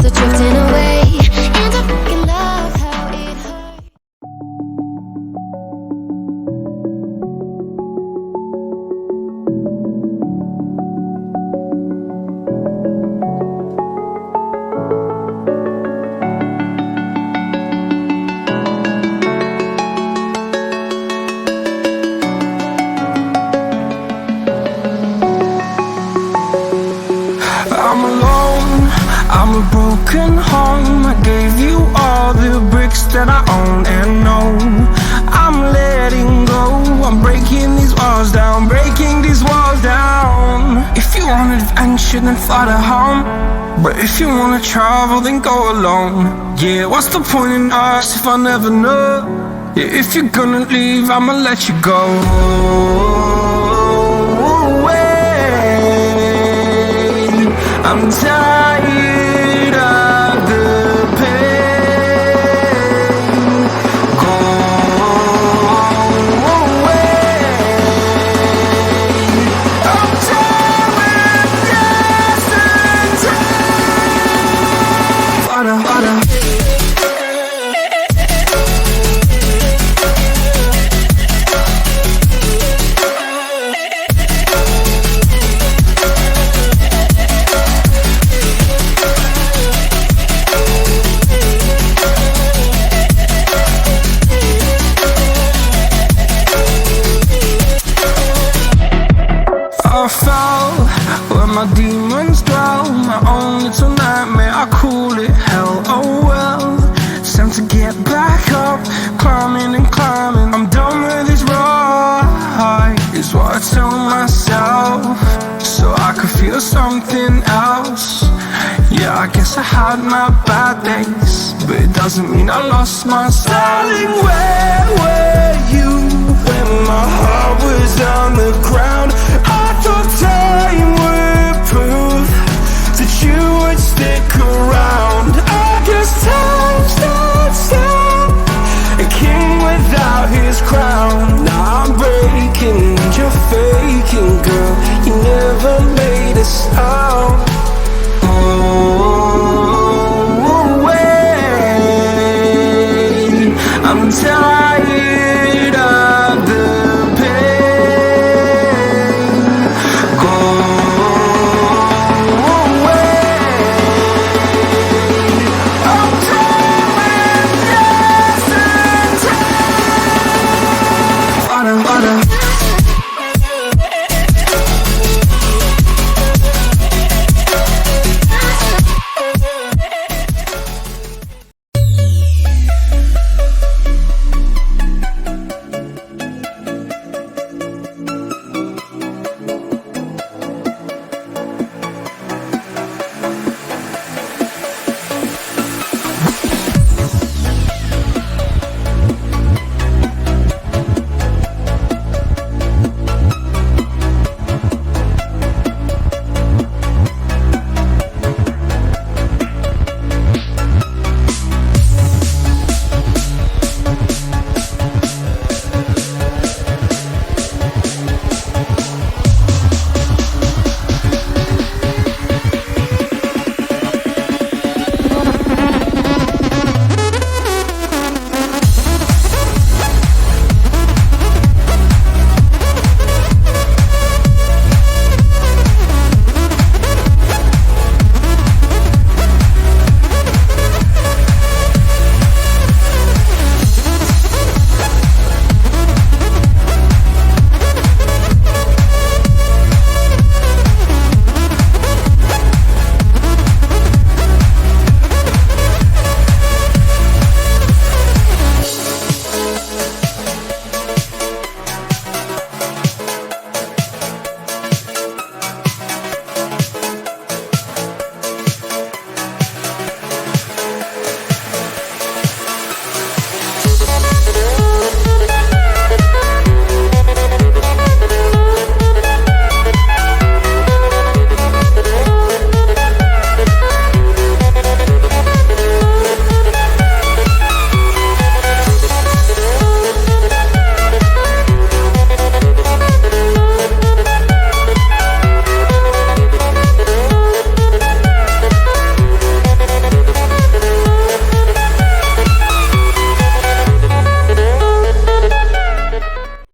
So drifting away, and I fucking love how it hurts. I'm alone, I'm a broken home. I gave you all the bricks that I own and know. I'm letting go, I'm breaking these walls down, breaking these walls down. If you want adventure, then fly to home. But if you wanna travel, then go alone. Yeah, what's the point in us if I never know? Yeah, if you're gonna leave, I'ma let you go. I'm tired of the pain. Go away. I'm tired of dancing. Water, water. I fell where my demons dwell. My own little nightmare, I call it hell. Oh well, it's time to get back up. Climbing and climbing, I'm done with this ride, is what I tell myself, so I could feel something else. Yeah, I guess I had my bad days, but it doesn't mean I lost my style. Darling, where were you when my heart was on the ground?